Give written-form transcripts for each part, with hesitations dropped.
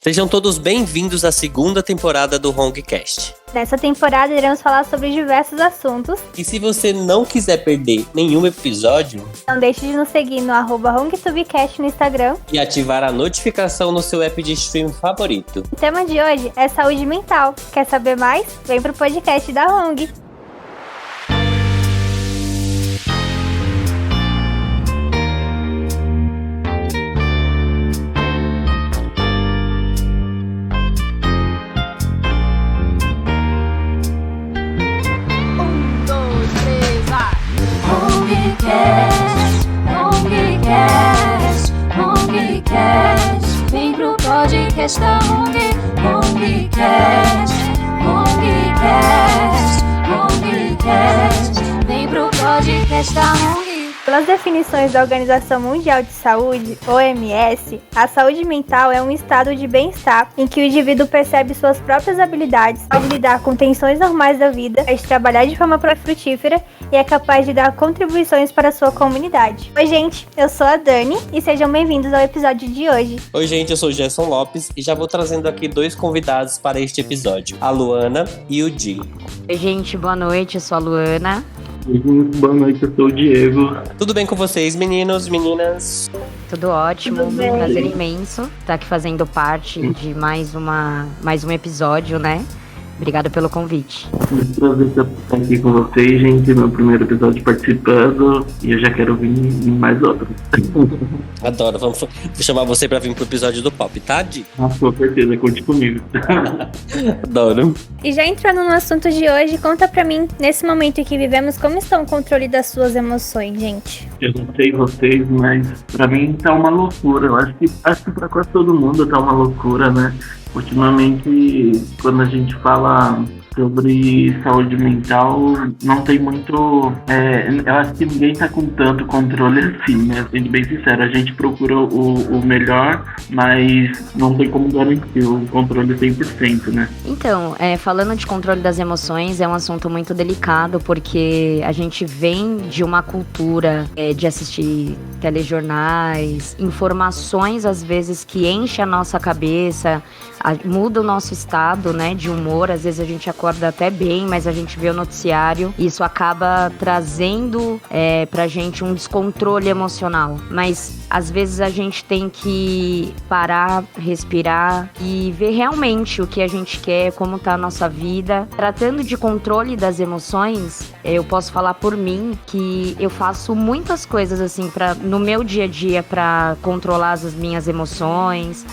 Sejam todos bem-vindos à segunda temporada do Hongcast. Nessa temporada iremos falar sobre diversos assuntos. E se você não quiser perder nenhum episódio, não deixe de nos seguir no @HongTubeCast no Instagram e ativar a notificação no seu app de stream favorito. O tema de hoje é saúde mental. Quer saber mais? Vem pro podcast da Hong. Hongcast, vem pro podcast da Hong. Hongcast, vem pro podcast da Hong. Pelas definições da Organização Mundial de Saúde, OMS, a saúde mental é um estado de bem-estar em que o indivíduo percebe suas próprias habilidades, pode lidar com tensões normais da vida, pode trabalhar de forma frutífera e é capaz de dar contribuições para a sua comunidade. Oi, gente, eu sou a Dani e sejam bem-vindos ao episódio de hoje. Oi, gente, eu sou o Gerson Lopes e já vou trazendo aqui dois convidados para este episódio, a Luana e o Di. Oi, gente, boa noite, eu sou a Luana. Boa noite, eu sou o Diego. Tudo bem com vocês, meninos, meninas? Tudo ótimo, Tudo bem. Um prazer imenso estar aqui fazendo parte de mais um episódio, né? Obrigada pelo convite. Muito prazer estar aqui com vocês, gente. Meu primeiro episódio participando e eu já quero vir em mais outros. Adoro, vou chamar você para vir pro episódio do Pop, tá, Di? Com certeza, conte comigo. Adoro. E já entrando no assunto de hoje, conta pra mim, nesse momento em que vivemos, como está o controle das suas emoções, gente? Eu não sei vocês, mas pra mim tá uma loucura. Eu acho que pra quase todo mundo tá uma loucura, né? Ultimamente, quando a gente fala sobre saúde mental, não tem muito... eu acho que ninguém tá com tanto controle assim, né? Sendo bem sincero, a gente procura o melhor, mas não tem como garantir o controle 100%, né? Então, falando de controle das emoções, é um assunto muito delicado, porque a gente vem de uma cultura de assistir telejornais, informações, às vezes, que enchem a nossa cabeça, muda o nosso estado, né, de humor. Às vezes a gente acorda até bem, mas a gente vê o noticiário e isso acaba trazendo pra gente um descontrole emocional. Mas às vezes a gente tem que parar, respirar e ver realmente o que a gente quer, como tá a nossa vida. Tratando de controle das emoções, eu posso falar por mim que eu faço muitas coisas assim no meu dia a dia para controlar as minhas emoções,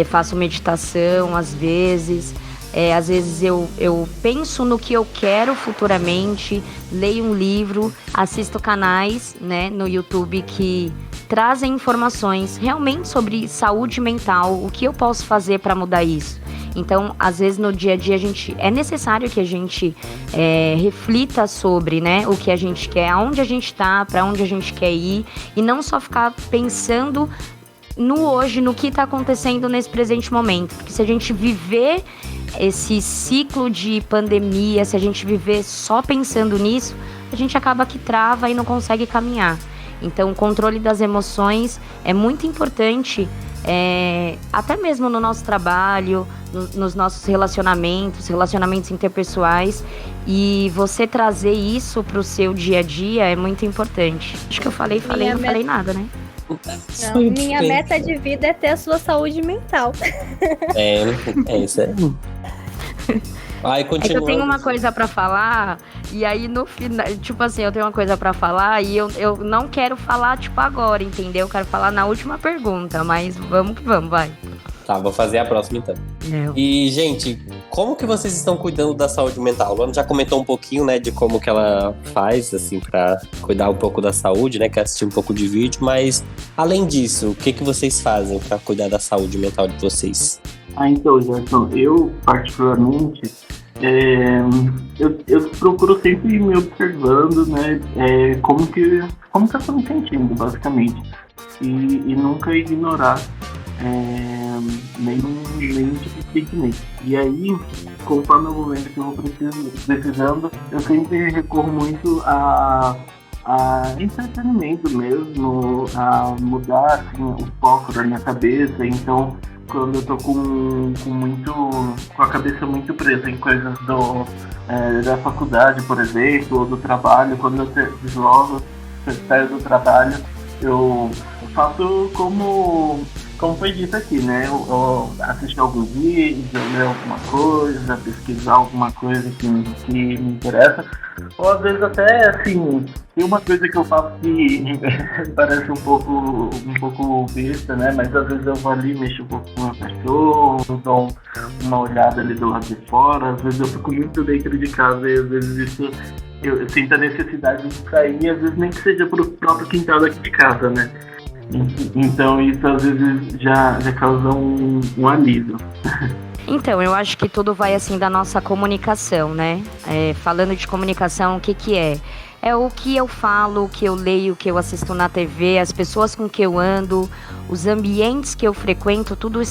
faço meditação às vezes. Às vezes eu penso no que eu quero futuramente, leio um livro, assisto canais, né, no YouTube que trazem informações realmente sobre saúde mental, o que eu posso fazer para mudar isso. Então, às vezes no dia a dia é necessário que a gente reflita sobre, né, o que a gente quer, aonde a gente está, para onde a gente quer ir, e não só ficar pensando no hoje, no que está acontecendo nesse presente momento. Porque se a gente viver esse ciclo de pandemia, se a gente viver só pensando nisso, a gente acaba que trava e não consegue caminhar. Então, o controle das emoções é muito importante, até mesmo no nosso trabalho, nos nossos relacionamentos interpessoais. E você trazer isso para o seu dia a dia é muito importante. Acho que eu falei, não falei nada, né? Não, minha meta de vida é ter a sua saúde mental. Isso é. Ai, É que eu tenho uma coisa pra falar, e aí no final, tipo assim, eu tenho uma coisa pra falar e eu não quero falar, tipo, agora, entendeu? Eu quero falar na última pergunta, mas vamos que vamos, vai. Tá, vou fazer a próxima então. E, gente, como que vocês estão cuidando da saúde mental? A Luana já comentou um pouquinho, né, de como que ela faz, assim, pra cuidar um pouco da saúde, né, que é assistir um pouco de vídeo, mas, além disso, o que vocês fazem pra cuidar da saúde mental de vocês? Então, Gerson, eu particularmente, eu procuro sempre ir me observando, né, como que eu tô me sentindo, basicamente, e nunca ignorar nenhum tipo de sentimento. E aí, conforme o momento que eu vou precisando, eu sempre recorro muito a entretenimento mesmo, a mudar assim, o foco da minha cabeça. Então, quando eu tô com a cabeça muito presa em coisas da faculdade, por exemplo, ou do trabalho, quando eu deslogo, saio do trabalho, eu faço como foi dito aqui, né? Eu assisto alguns vídeos, eu leio alguma coisa, pesquisar alguma coisa que me interessa. Ou às vezes até, assim, tem uma coisa que eu faço que parece um pouco besta, né? Mas às vezes eu vou ali, mexo um pouco com o meu cachorro, dou uma olhada ali do lado de fora. Às vezes eu fico muito dentro de casa e às vezes isso eu sinto a necessidade de sair, às vezes nem que seja pro próprio quintal daqui de casa, né? Então isso às vezes já causa um alívio. Então, eu acho que tudo vai assim da nossa comunicação, né? Falando de comunicação, o que é? É o que eu falo, o que eu leio, o que eu assisto na TV, as pessoas com que eu ando, os ambientes que eu frequento, tudo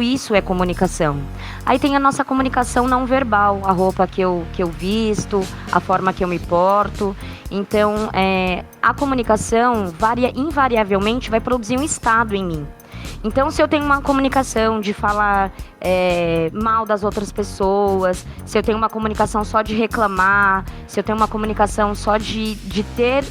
isso é comunicação. Aí tem a nossa comunicação não verbal, a roupa que eu visto, a forma que eu me porto. Então, a comunicação invariavelmente vai produzir um estado em mim. Então, se eu tenho uma comunicação de falar mal das outras pessoas, se eu tenho uma comunicação só de reclamar, se eu tenho uma comunicação só de ter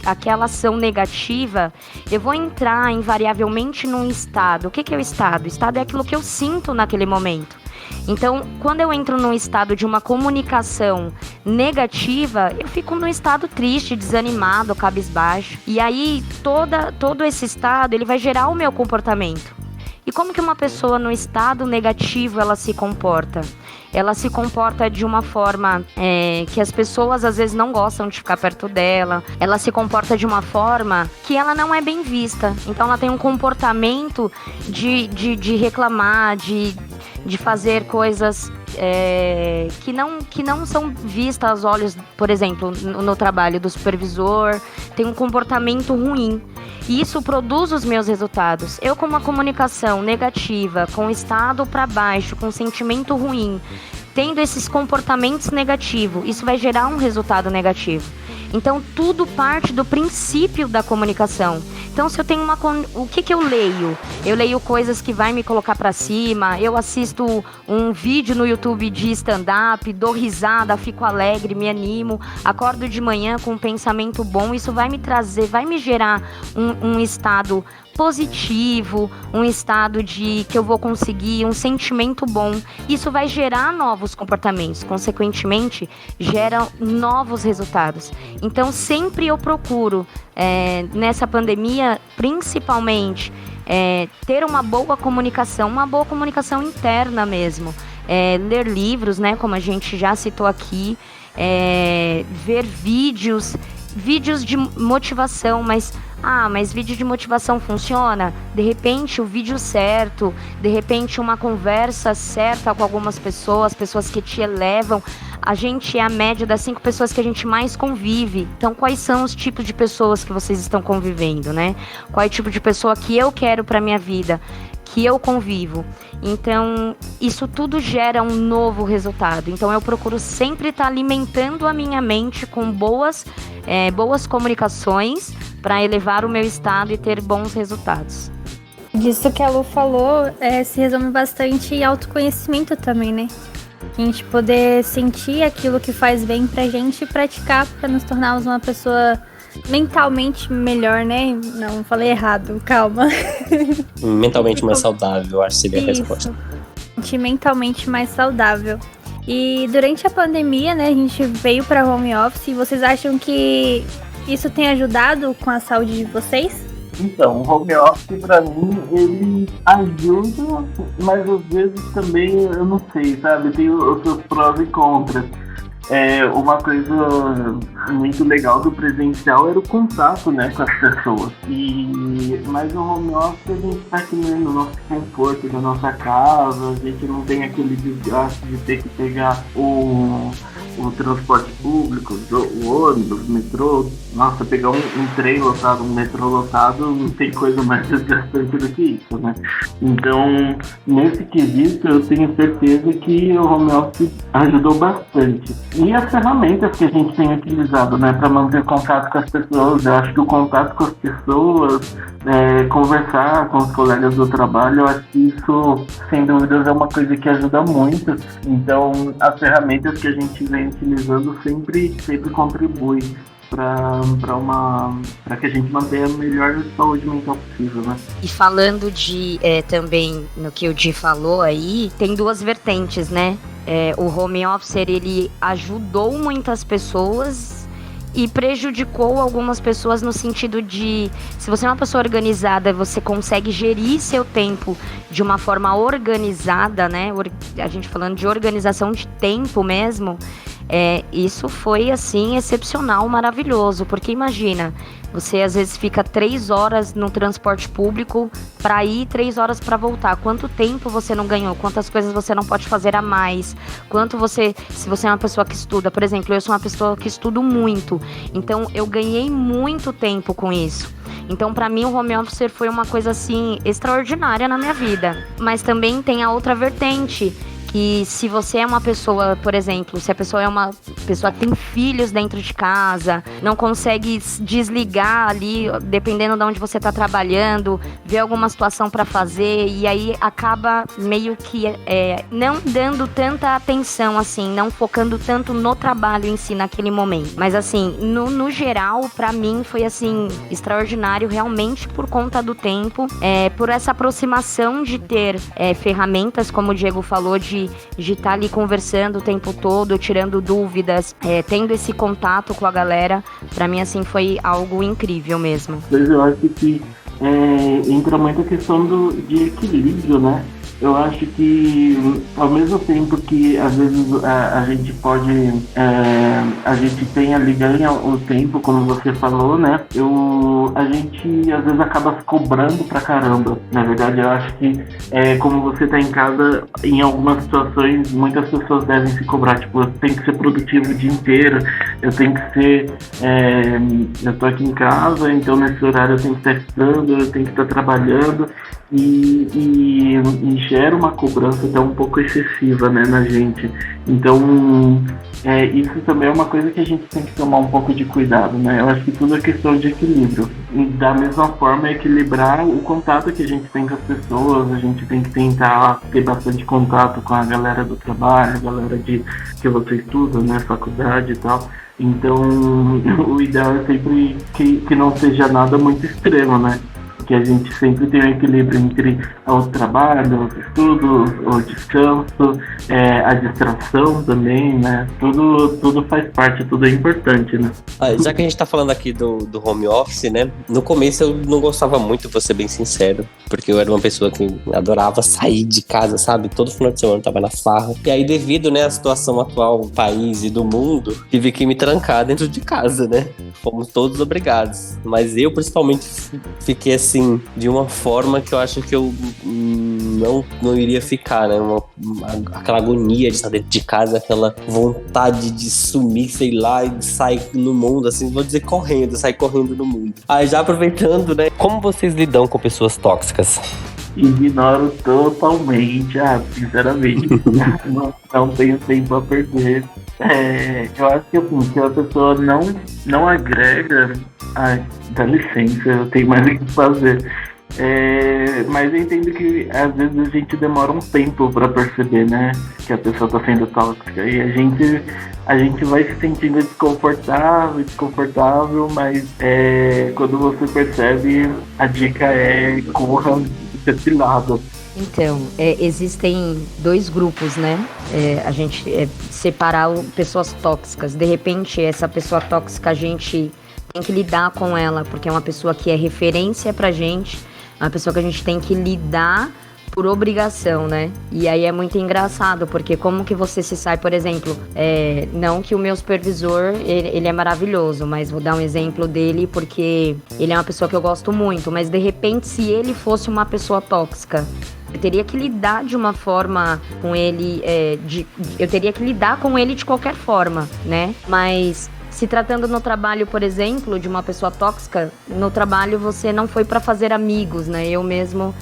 aquela ação negativa, eu vou entrar invariavelmente num estado. O que é o estado? O estado é aquilo que eu sinto naquele momento. Então, quando eu entro num estado de uma comunicação negativa, eu fico num estado triste, desanimado, cabisbaixo. E aí, todo esse estado, ele vai gerar o meu comportamento. E como que uma pessoa no estado negativo, ela se comporta? Ela se comporta de uma forma que as pessoas às vezes não gostam de ficar perto dela. Ela se comporta de uma forma que ela não é bem vista. Então ela tem um comportamento de reclamar, de fazer coisas que não são vistas aos olhos, por exemplo, no trabalho do supervisor, tem um comportamento ruim. E isso produz os meus resultados. Eu com uma comunicação negativa, com estado para baixo, com sentimento ruim, tendo esses comportamentos negativos, isso vai gerar um resultado negativo. Então, tudo parte do princípio da comunicação. Então, se eu tenho o que eu leio? Eu leio coisas que vai me colocar para cima, eu assisto um vídeo no YouTube de stand-up, dou risada, fico alegre, me animo, acordo de manhã com um pensamento bom, isso vai me trazer, vai me gerar um estado positivo, um estado de que eu vou conseguir, um sentimento bom. Isso vai gerar novos comportamentos, consequentemente, gera novos resultados. Então, sempre eu procuro, nessa pandemia, principalmente, ter uma boa comunicação interna mesmo. Ler livros, né, como a gente já citou aqui, ver vídeos de motivação, mas vídeo de motivação funciona? De repente o vídeo certo, de repente uma conversa certa com algumas pessoas que te elevam. A gente é a média das 5 pessoas que a gente mais convive. Então, quais são os tipos de pessoas que vocês estão convivendo, né? Qual é o tipo de pessoa que eu quero para minha vida, que eu convivo? Então, isso tudo gera um novo resultado. Então, eu procuro sempre estar alimentando a minha mente com boas comunicações para elevar o meu estado e ter bons resultados. Disso que a Lu falou, se resume bastante em autoconhecimento também, né? A gente poder sentir aquilo que faz bem pra gente e praticar para nos tornarmos uma pessoa mentalmente melhor, né? Não, falei errado, calma. Mentalmente mais saudável, eu acho que seria a resposta. Mentalmente mais saudável. E durante a pandemia, né, a gente veio para home office. E vocês acham que isso tem ajudado com a saúde de vocês? Então, o home office pra mim, ele ajuda, mas às vezes também, eu não sei, sabe? Tem os seus prós e contras. Uma coisa muito legal do presencial era o contato, né, com as pessoas. Mas no home office a gente está aqui no nosso conforto da nossa casa, a gente não tem aquele desgaste de ter que pegar o o transporte público, o ônibus, o metrô. Nossa, pegar um trem lotado, um metrô lotado, não tem coisa mais desgastante do que isso, né? Então, nesse quesito, eu tenho certeza que o home office ajudou bastante. E as ferramentas que a gente tem utilizado, né, para manter contato com as pessoas, eu acho que o contato com as pessoas, conversar com os colegas do trabalho, eu acho que isso, sem dúvidas, é uma coisa que ajuda muito. Então, as ferramentas que a gente vem utilizando sempre contribuem para que a gente mantenha a melhor saúde mental possível, né? E falando de também no que o Di falou aí, tem duas vertentes, né? O home office, ele ajudou muitas pessoas e prejudicou algumas pessoas no sentido de, se você é uma pessoa organizada, você consegue gerir seu tempo de uma forma organizada, né? A gente falando de organização de tempo mesmo, isso foi, assim, excepcional, maravilhoso, porque imagina, você às vezes fica 3 horas no transporte público para ir, 3 horas para voltar. Quanto tempo você não ganhou? Quantas coisas você não pode fazer a mais? Se você é uma pessoa que estuda, por exemplo, eu sou uma pessoa que estudo muito, então eu ganhei muito tempo com isso. Então, para mim, o home office foi uma coisa, assim, extraordinária na minha vida. Mas também tem a outra vertente, que se você é uma pessoa, por exemplo, se a pessoa é uma pessoa que tem filhos dentro de casa, não consegue desligar ali, dependendo de onde você está trabalhando, ver alguma situação para fazer, e aí acaba meio que não dando tanta atenção, assim, não focando tanto no trabalho em si naquele momento. Mas assim, no geral, para mim foi assim, extraordinário realmente por conta do tempo, por essa aproximação de ter ferramentas, como o Diego falou, de estar ali conversando o tempo todo, tirando dúvidas, tendo esse contato com a galera. Pra mim, assim, foi algo incrível mesmo. Mas eu acho que entra muito a questão de equilíbrio, né? Eu acho que, ao mesmo tempo que às vezes a gente pode, a gente tem ali, ganha o tempo, como você falou, né? A gente às vezes acaba se cobrando pra caramba. Na verdade, eu acho que, como você tá em casa, em algumas situações, muitas pessoas devem se cobrar. Tipo, eu tenho que ser produtivo o dia inteiro, eu tenho que ser, eu tô aqui em casa, então nesse horário eu tenho que estar estudando, eu tenho que estar trabalhando. E gera uma cobrança até um pouco excessiva, né, na gente. Então, isso também é uma coisa que a gente tem que tomar um pouco de cuidado, né? Eu acho que tudo é questão de equilíbrio. E da mesma forma, equilibrar o contato que a gente tem com as pessoas. A gente tem que tentar ter bastante contato com a galera do trabalho, a galera que você estuda, né, faculdade e tal. Então, o ideal é sempre que não seja nada muito extremo, né? Que a gente sempre tem um equilíbrio entre o trabalho, os estudos, o descanso, a distração também, né? Tudo faz parte, tudo é importante, né? Já que a gente tá falando aqui do home office, né? No começo eu não gostava muito, vou ser bem sincero, porque eu era uma pessoa que adorava sair de casa, sabe? Todo final de semana eu tava na farra. E aí, devido, né, à situação atual do país e do mundo, tive que me trancar dentro de casa, né? Fomos todos obrigados. Mas eu, principalmente, fiquei assim, de uma forma que eu acho que eu não iria ficar, né? Aquela agonia de estar dentro de casa, aquela vontade de sumir, sei lá, e de sair no mundo, assim, vou dizer sair correndo no mundo. Aí, já aproveitando, né? Como vocês lidam com pessoas tóxicas? Ignoro totalmente, sinceramente. não tenho tempo a perder. Eu acho que, assim, se a pessoa não agrega, dá licença, eu tenho mais o que fazer. Mas eu entendo que às vezes a gente demora um tempo pra perceber, né, que a pessoa tá sendo tóxica, e a gente vai se sentindo desconfortável, mas quando você percebe, a dica é corra desse lado. Então, existem 2 grupos, né? A gente separar pessoas tóxicas. De repente, essa pessoa tóxica, a gente tem que lidar com ela, porque é uma pessoa que é referência pra gente, é uma pessoa que a gente tem que lidar por obrigação, né? E aí é muito engraçado, porque como que você se sai, por exemplo, não que o meu supervisor, ele é maravilhoso, mas vou dar um exemplo dele, porque ele é uma pessoa que eu gosto muito, mas de repente, se ele fosse uma pessoa tóxica, Eu teria que lidar de uma forma com ele, eu teria que lidar com ele de qualquer forma, né? Mas se tratando no trabalho, por exemplo, de uma pessoa tóxica, no trabalho você não foi pra fazer amigos, né? Eu mesmo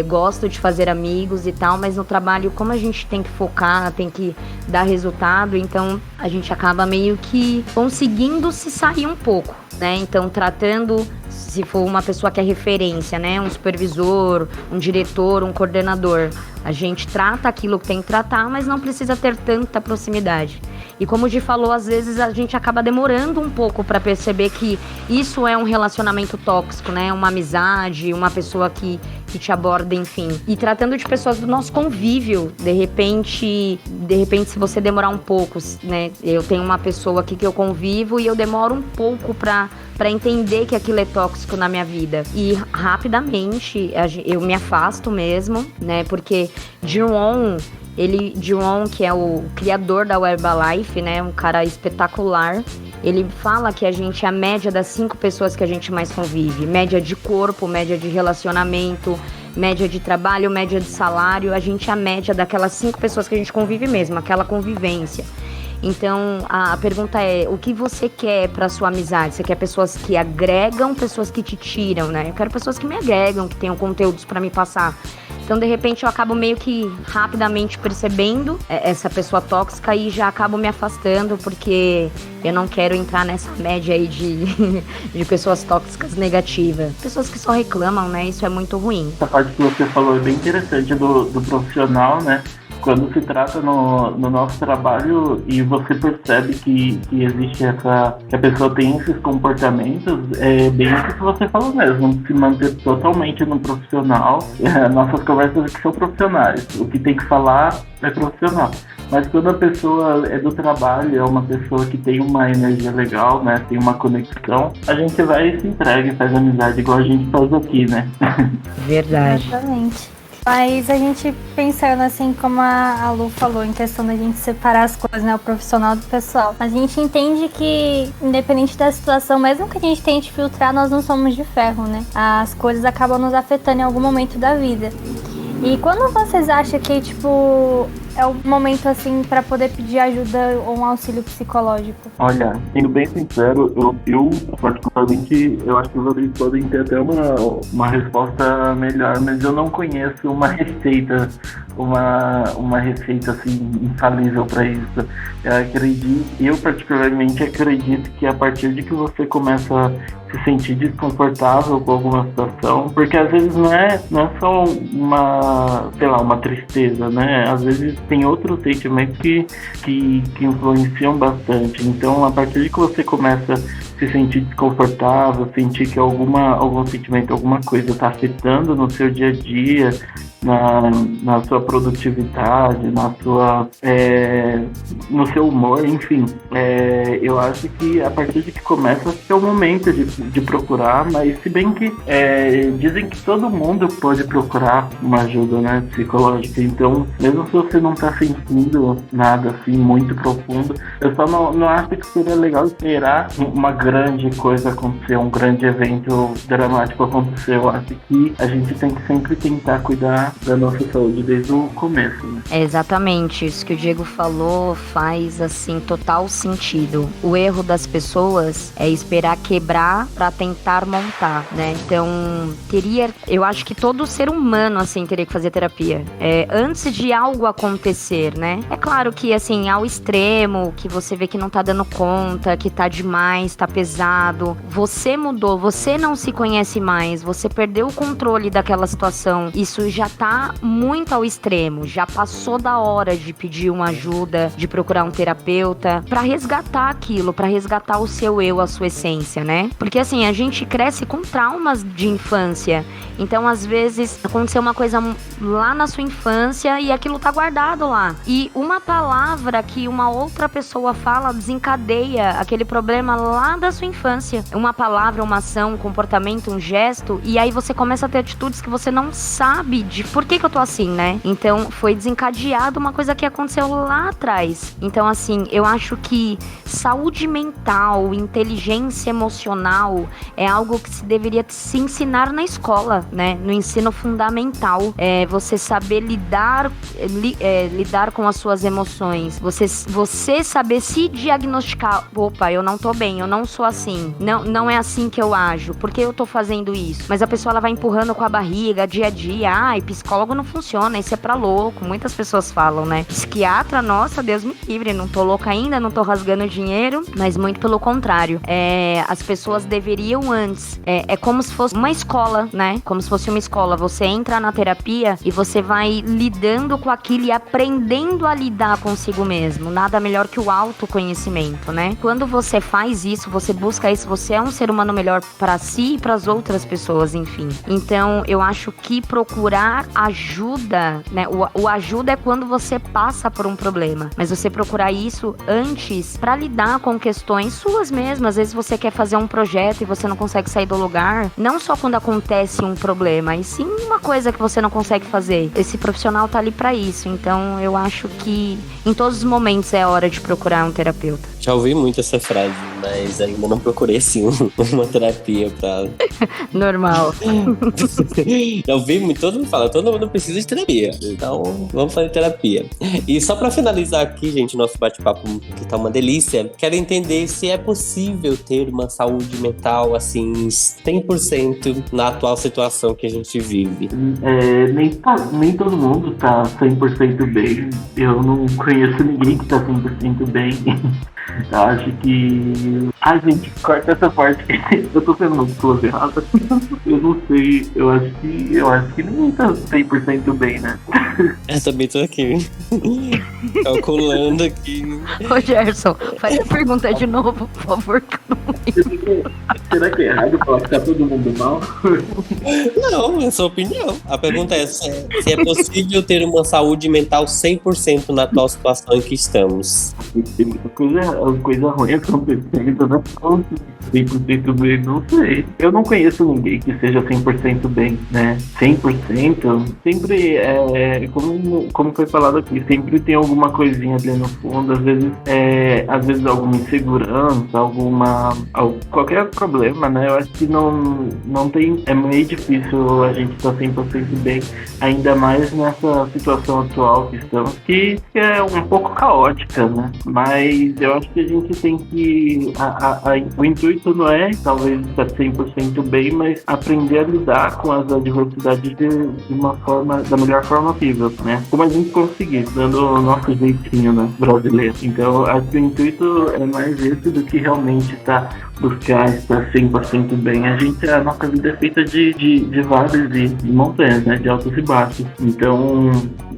gosto de fazer amigos e tal, mas no trabalho, como a gente tem que focar, tem que dar resultado, então a gente acaba meio que conseguindo se sair um pouco, né? Então, tratando, se for uma pessoa que é referência, né? Um supervisor, um diretor, um coordenador, a gente trata aquilo que tem que tratar, mas não precisa ter tanta proximidade. E como o Gi falou, às vezes a gente acaba demorando um pouco para perceber que isso é um relacionamento tóxico, né? Uma amizade, uma pessoa que te aborda, enfim. E tratando de pessoas do nosso convívio, de repente, se você demorar um pouco, né? Eu tenho uma pessoa aqui que eu convivo e eu demoro um pouco para entender que aquilo é tóxico na minha vida. E rapidamente eu me afasto mesmo, né? Porque Jung Won, que é o criador da Herbalife, né, um cara espetacular, ele fala que a gente é a média das 5 pessoas que a gente mais convive. Média de corpo, média de relacionamento, média de trabalho, média de salário. A gente é a média daquelas 5 pessoas que a gente convive mesmo, aquela convivência. Então, a pergunta é, o que você quer para sua amizade? Você quer pessoas que agregam, pessoas que te tiram, né? Eu quero pessoas que me agregam, que tenham conteúdos para me passar. Então, de repente, eu acabo meio que rapidamente percebendo essa pessoa tóxica e já acabo me afastando, porque eu não quero entrar nessa média aí de pessoas tóxicas negativas. Pessoas que só reclamam, né? Isso é muito ruim. Essa parte que você falou é bem interessante do profissional, né? Quando se trata no nosso trabalho e você percebe que existe que a pessoa tem esses comportamentos, é bem o que você falou mesmo, se manter totalmente no profissional. Nossas conversas aqui são profissionais, o que tem que falar é profissional. Mas quando a pessoa é do trabalho, é uma pessoa que tem uma energia legal, né, tem uma conexão, a gente vai e se entrega e faz amizade igual a gente faz aqui, né? Verdade. Exatamente. Mas a gente pensando assim, como a Lu falou, em questão da gente separar as coisas, né, o profissional do pessoal. A gente entende que, independente da situação, mesmo que a gente tente filtrar, nós não somos de ferro, né? As coisas acabam nos afetando em algum momento da vida. E quando vocês acham que, tipo, é o momento, assim, pra poder pedir ajuda ou um auxílio psicológico? Olha, sendo bem sincero, eu particularmente, eu acho que os ouvintes podem ter até uma resposta melhor, mas eu não conheço uma receita, uma receita, assim, infalível pra isso. Eu particularmente acredito que a partir de que você começa a se sentir desconfortável com alguma situação, porque às vezes não é só uma tristeza, né? Às vezes tem outros sentimentos que influenciam bastante. Então, a partir de que você começa a se sentir desconfortável, sentir que algum sentimento, alguma coisa está afetando no seu dia a dia, na sua produtividade, no seu humor, enfim. Eu acho que a partir de que começa é o momento de procurar, mas se bem que dizem que todo mundo pode procurar uma ajuda, né, psicológica. Então, mesmo se você não está sentindo nada assim muito profundo, eu só não acho que seria legal esperar uma grande coisa acontecer, um grande evento dramático acontecer. Eu acho que a gente tem que sempre tentar cuidar da nossa saúde desde o começo, né? É exatamente isso que o Diego falou, faz assim total sentido. O erro das pessoas é esperar quebrar pra tentar montar, né? Então, eu acho que todo ser humano assim teria que fazer terapia antes de algo acontecer, né? É claro que assim, ao extremo, que você vê que não tá dando conta, que tá demais, tá pesado, você mudou, você não se conhece mais, você perdeu o controle daquela situação, isso já tá muito ao extremo, já passou da hora de pedir uma ajuda, de procurar um terapeuta pra resgatar aquilo, pra resgatar o seu eu, a sua essência, né? Porque assim, a gente cresce com traumas de infância, então às vezes aconteceu uma coisa lá na sua infância e aquilo tá guardado lá, e uma palavra que uma outra pessoa fala desencadeia aquele problema lá da sua infância, uma palavra, uma ação, um comportamento, um gesto, e aí você começa a ter atitudes que você não sabe de por que eu tô assim, né? Então foi desencadeado uma coisa que aconteceu lá atrás. Então assim, eu acho que saúde mental, inteligência emocional é algo que se deveria se ensinar na escola. escola, né? No ensino fundamental. Você saber lidar com as suas emoções. Você saber se diagnosticar. Opa, eu não tô bem, eu não sou assim. Não é assim que eu ajo. Por que eu tô fazendo isso? Mas a pessoa ela vai empurrando com a barriga, dia a dia. Ai, psicólogo não funciona, isso é pra louco. Muitas pessoas falam, né? Psiquiatra, nossa, Deus me livre. Não tô louca ainda, não tô rasgando dinheiro. Mas muito pelo contrário. As pessoas deveriam antes. É como se fosse uma escola, né? Como se fosse uma escola. Você entra na terapia e você vai lidando com aquilo e aprendendo a lidar consigo mesmo. Nada melhor que o autoconhecimento, né? Quando você faz isso, você busca isso, você é um ser humano melhor para si e para as outras pessoas, enfim. Então, eu acho que procurar ajuda, né? O ajuda é quando você passa por um problema, mas você procurar isso antes para lidar com questões suas mesmas. Às vezes você quer fazer um projeto e você não consegue sair do lugar, não só quando acontece um problema, e sim uma coisa que você não consegue fazer. Esse profissional tá ali para isso. Então, eu acho que em todos os momentos é hora de procurar um terapeuta. Já ouvi muito essa frase, mas ainda não procurei, assim, uma terapia pra... Normal. Já ouvi muito, todo mundo fala, todo mundo precisa de terapia. Então, vamos fazer terapia. E só pra finalizar aqui, gente, nosso bate-papo, que tá uma delícia, quero entender se é possível ter uma saúde mental, assim, 100% na atual situação que a gente vive. Nem todo mundo tá 100% bem. Eu não conheço ninguém que tá 100% bem. Eu acho que... Ai, gente, corta essa parte. Eu tô sendo uma pessoa errada. Eu não sei. Eu acho que ninguém tá 100% bem, né? Eu também tô aqui. Calculando aqui. Ô, Gerson, faz a pergunta de novo, por favor. Será que é errado falar que tá todo mundo mal? Não, é sua opinião. A pergunta é se é possível ter uma saúde mental 100% na atual situação em que estamos. Coisa ruim acontecendo, né? 100% bem, não sei. Eu não conheço ninguém que seja 100% bem, né? 100% sempre como foi falado aqui, sempre tem alguma coisinha ali no fundo, às vezes alguma insegurança, qualquer problema, né? Eu acho que não tem, é meio difícil a gente estar 100% bem, ainda mais nessa situação atual que estamos, que é um pouco caótica, né? Mas eu acho que a gente tem que, o intuito não é talvez estar 100% bem, mas aprender a lidar com as adversidades da melhor forma possível, né? Como a gente conseguir, dando o nosso jeitinho, né, brasileiro. Então, acho que o intuito é mais esse do que realmente buscar estar 100% bem. A nossa vida é feita de vales e de montanhas, né, de altos e baixos. Então,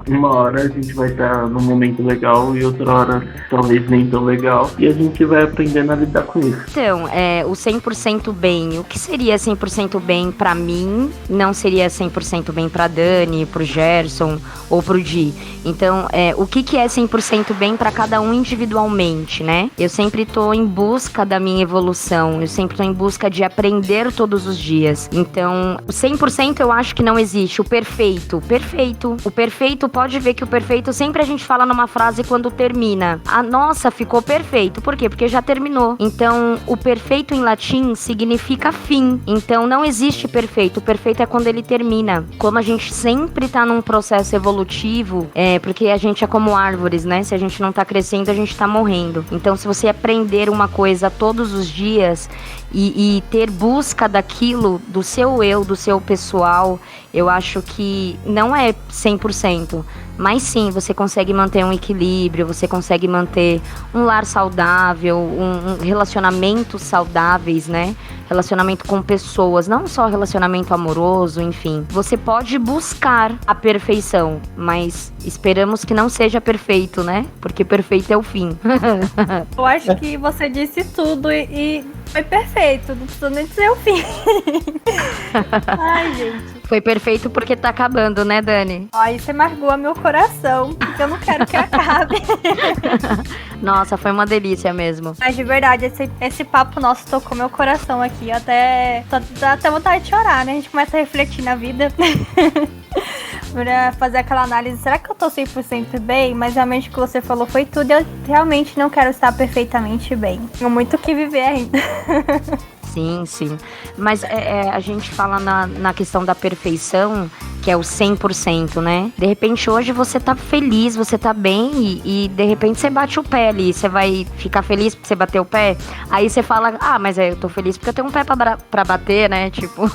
uma hora a gente vai estar num momento legal e outra hora talvez nem tão legal, e a gente vai aprendendo a lidar com isso. Então, o 100% bem, o que seria 100% bem pra mim, não seria 100% bem pra Dani, pro Gerson ou pro Di. Então, o que é 100% bem pra cada um individualmente, né? Eu sempre tô em busca da minha evolução, eu sempre tô em busca de aprender todos os dias. Então, o 100% eu acho que não existe. O perfeito. O perfeito, pode ver que o perfeito sempre a gente fala numa frase quando termina. Nossa, ficou perfeito. Por quê? Porque já terminou. Então, o perfeito em latim significa fim. Então, não existe perfeito. O perfeito é quando ele termina. Como a gente sempre tá num processo evolutivo, porque a gente é como árvores, né? Se a gente não tá crescendo, a gente tá morrendo. Então, se você aprender uma coisa todos os dias e ter busca daquilo, do seu eu, do seu pessoal, eu acho que não é 100%. Mas sim, você consegue manter um equilíbrio, você consegue manter um lar saudável, um relacionamentos saudáveis, né? Relacionamento com pessoas, não só relacionamento amoroso, enfim. Você pode buscar a perfeição, mas esperamos que não seja perfeito, né? Porque perfeito é o fim. Eu acho que você disse tudo e foi perfeito, não precisa nem dizer o fim. Ai, gente. Foi perfeito porque tá acabando, né, Dani? Aí você magoa meu coração, porque eu não quero que acabe. Nossa, foi uma delícia mesmo. Mas de verdade, esse papo nosso tocou meu coração aqui. Dá até vontade de chorar, né? A gente começa a refletir na vida. Pra fazer aquela análise, será que eu tô 100% bem? Mas realmente o que você falou foi tudo. Eu realmente não quero estar perfeitamente bem. Tenho muito o que viver ainda. Sim, sim. Mas a gente fala na questão da perfeição, que é o 100%, né? De repente hoje você tá feliz, você tá bem e de repente você bate o pé ali. Você vai ficar feliz porque você bateu o pé? Aí você fala, mas eu tô feliz porque eu tenho um pé pra bater, né? Tipo...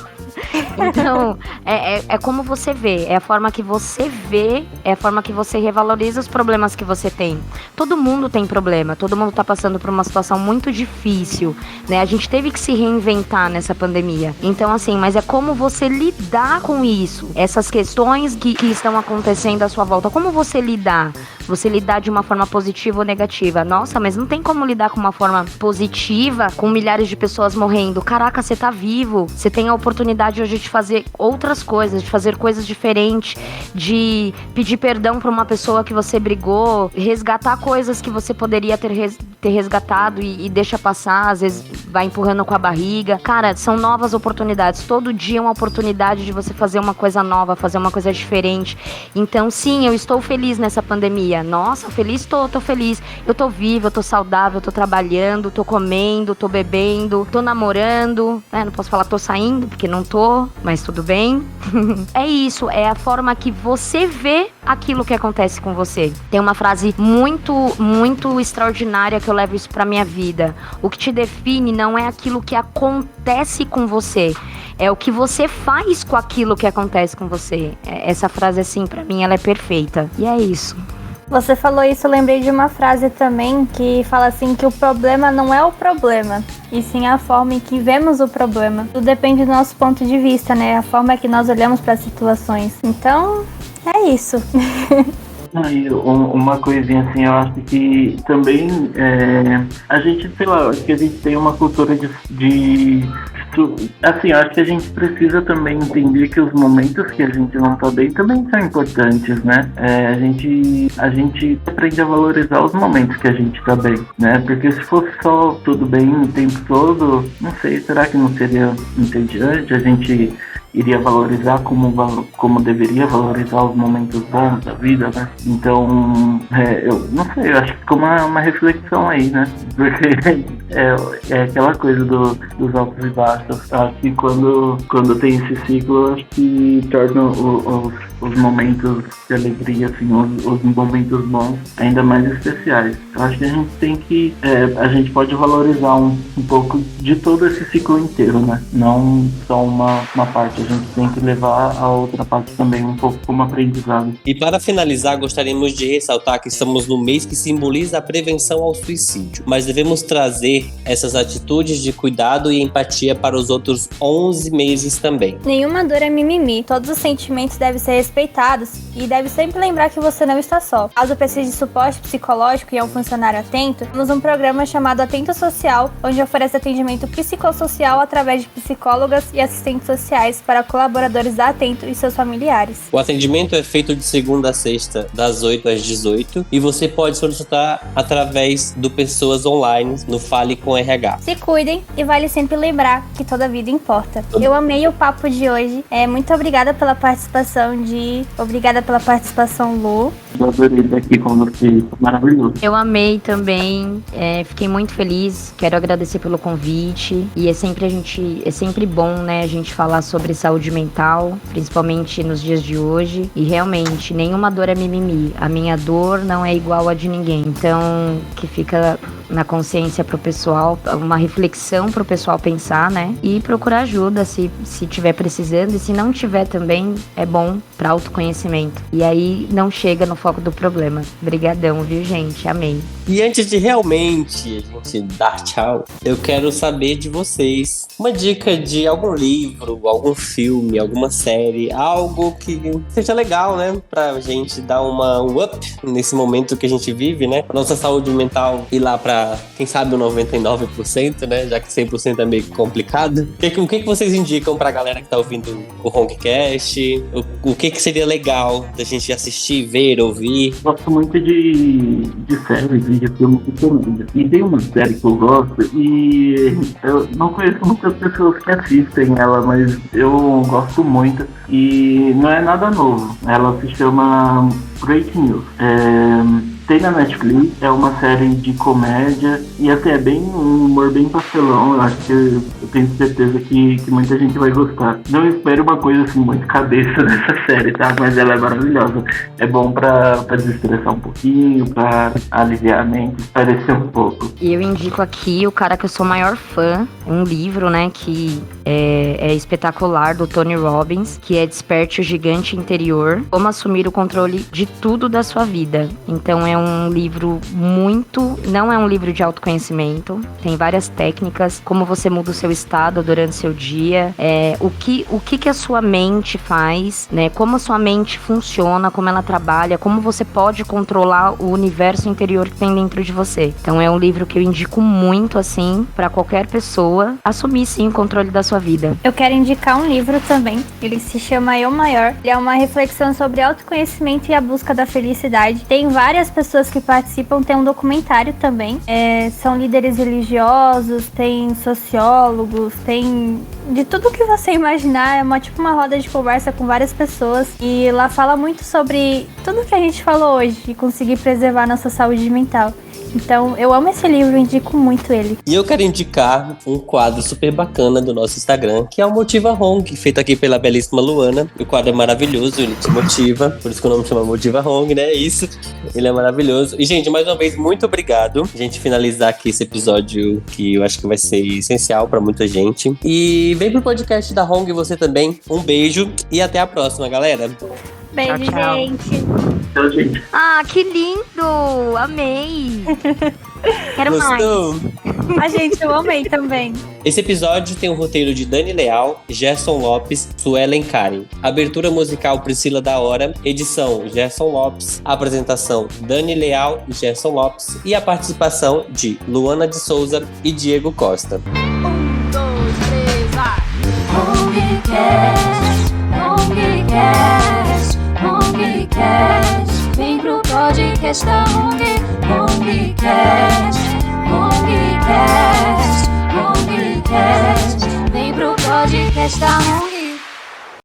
Então, é como você vê, é a forma que você vê, é a forma que você revaloriza os problemas que você tem. Todo mundo tem problema, todo mundo tá passando por uma situação muito difícil, né? A gente teve que se reinventar nessa pandemia. Então, assim, mas é como você lidar com isso, essas questões que estão acontecendo à sua volta. Como você lidar? Você lidar de uma forma positiva ou negativa? Nossa, mas não tem como lidar com uma forma positiva com milhares de pessoas morrendo. Caraca, você tá vivo, você tem a oportunidade hoje de fazer outras coisas, de fazer coisas diferentes, de pedir perdão pra uma pessoa que você brigou, resgatar coisas que você poderia ter resgatado e deixa passar, às vezes vai empurrando com a barriga. Cara, são novas oportunidades, todo dia é uma oportunidade de você fazer uma coisa nova, fazer uma coisa diferente. Então sim, eu estou feliz nessa pandemia. Nossa, feliz tô feliz. Eu tô viva, eu tô saudável, eu tô trabalhando, tô comendo, tô bebendo, tô namorando, não posso falar tô saindo, porque não tô, mas tudo bem. É isso, é a forma que você vê aquilo que acontece com você. Tem uma frase muito, muito extraordinária que eu levo isso pra minha vida. O que te define não é aquilo que acontece com você, é o que você faz com aquilo que acontece com você. Essa frase, assim, pra mim, ela é perfeita. E é isso. Você falou isso, eu lembrei de uma frase também que fala assim que o problema não é o problema, e sim a forma em que vemos o problema. Tudo depende do nosso ponto de vista, né? A forma que nós olhamos para as situações. Então, é isso. Uma coisinha assim, eu acho que também a gente, sei lá, acho que a gente tem uma cultura assim, eu acho que a gente precisa também entender que os momentos que a gente não tá bem também são importantes, né? A gente aprende a valorizar os momentos que a gente tá bem, né? Porque se fosse só tudo bem o tempo todo, não sei, será que não seria entediante? A gente iria valorizar como deveria valorizar os momentos bons da vida, né? Então, eu não sei, eu acho que ficou uma reflexão aí, né? Porque é aquela coisa dos altos e baixos. Acho que quando tem esse ciclo, acho que torna os momentos de alegria, assim, os momentos bons ainda mais especiais. Eu acho que a gente tem que, a gente pode valorizar um pouco de todo esse ciclo inteiro, né? Não só uma parte, a gente tem que levar a outra parte também um pouco como aprendizado. E para finalizar, gostaríamos de ressaltar que estamos no mês que simboliza a prevenção ao suicídio, mas devemos trazer essas atitudes de cuidado e empatia para os outros 11 meses também. Nenhuma dor é mimimi, todos os sentimentos devem ser respeitados e deve sempre lembrar que você não está só. Caso precise de suporte psicológico e é um funcionário atento, temos um programa chamado Atento Social, onde oferece atendimento psicossocial através de psicólogas e assistentes sociais para colaboradores da Atento e seus familiares. O atendimento é feito de segunda a sexta, das 8 às 18, e você pode solicitar através do Pessoas Online no Fale com RH. Se cuidem e vale sempre lembrar que toda vida importa. Eu amei o papo de hoje. Muito obrigada pela participação, Obrigada pela participação, Lu. Eu adorei estar aqui com você, maravilhoso. Eu amei também, fiquei muito feliz, quero agradecer pelo convite. E é sempre bom, né, a gente falar sobre saúde mental, principalmente nos dias de hoje. E realmente, nenhuma dor é mimimi. A minha dor não é igual a de ninguém. Então, que fica na consciência pro pessoal, uma reflexão pro pessoal pensar, né? E procurar ajuda se tiver precisando, e se não tiver também, é bom pra autoconhecimento. E aí não chega no foco do problema. Brigadão, viu, gente? Amei. E antes de realmente a gente dar tchau, eu quero saber de vocês uma dica de algum livro, algum filme, alguma série, algo que seja legal, né? Pra gente dar um up nesse momento que a gente vive, né? A nossa saúde mental ir lá pra, quem sabe, o 99%, né? Já que 100% é meio complicado. O que vocês indicam pra galera que tá ouvindo o Roncast? O que seria legal da gente assistir, ver, ouvir? Gosto muito de séries e de filmes de comédia. E tem uma série que eu gosto e eu não conheço muitas pessoas que assistem ela, mas eu gosto muito. E não é nada novo. Ela se chama Breaking News. tem na Netflix, é uma série de comédia e até é bem um humor bem pastelão. Eu acho que eu tenho certeza que muita gente vai gostar. Não espero uma coisa assim muito cabeça nessa série, tá? Mas ela é maravilhosa. É bom pra desestressar um pouquinho, pra aliviar a mente, espairecer um pouco. E eu indico aqui o cara que eu sou maior fã, um livro, né, que é espetacular, do Tony Robbins, que é Desperte o Gigante Interior, como assumir o controle de tudo da sua vida. Então é um livro não é um livro de autoconhecimento, tem várias técnicas, como você muda o seu estado durante o seu dia, o que a sua mente faz, né, como a sua mente funciona, como ela trabalha, como você pode controlar o universo interior que tem dentro de você. Então é um livro que eu indico muito, assim, pra qualquer pessoa assumir, sim, o controle da sua vida. Eu quero indicar um livro também, ele se chama Eu Maior. Ele é uma reflexão sobre autoconhecimento e a busca da felicidade. Tem várias pessoas que participam, tem um documentário também. São líderes religiosos, tem sociólogos, tem de tudo que você imaginar. É uma roda de conversa com várias pessoas. E lá fala muito sobre tudo que a gente falou hoje, de conseguir preservar nossa saúde mental. Então, eu amo esse livro, indico muito ele. E eu quero indicar um quadro super bacana do nosso Instagram, que é o Motiva Hong, feito aqui pela belíssima Luana. O quadro é maravilhoso, ele te motiva, por isso que o nome chama Motiva Hong, né? É isso, ele é maravilhoso. E, gente, mais uma vez, muito obrigado. A gente finalizar aqui esse episódio, que eu acho que vai ser essencial pra muita gente. E vem pro podcast da Hong você também. Um beijo e até a próxima, galera. Beijo, Tchau, tchau. gente. Então, gente, Ah, que lindo! Amei! Quero Gostou? mais. Eu amei também. Esse episódio tem o roteiro de Dani Leal, Gerson Lopes, Suelen Karen. Abertura musical Priscila da Hora, edição Gerson Lopes, apresentação Dani Leal e Gerson Lopes e a participação de Luana de Souza e Diego Costa. 1, 2, 3, vai! Hongcast, vem pro podcast da Hongcast, vem pro podcast da Hongcast.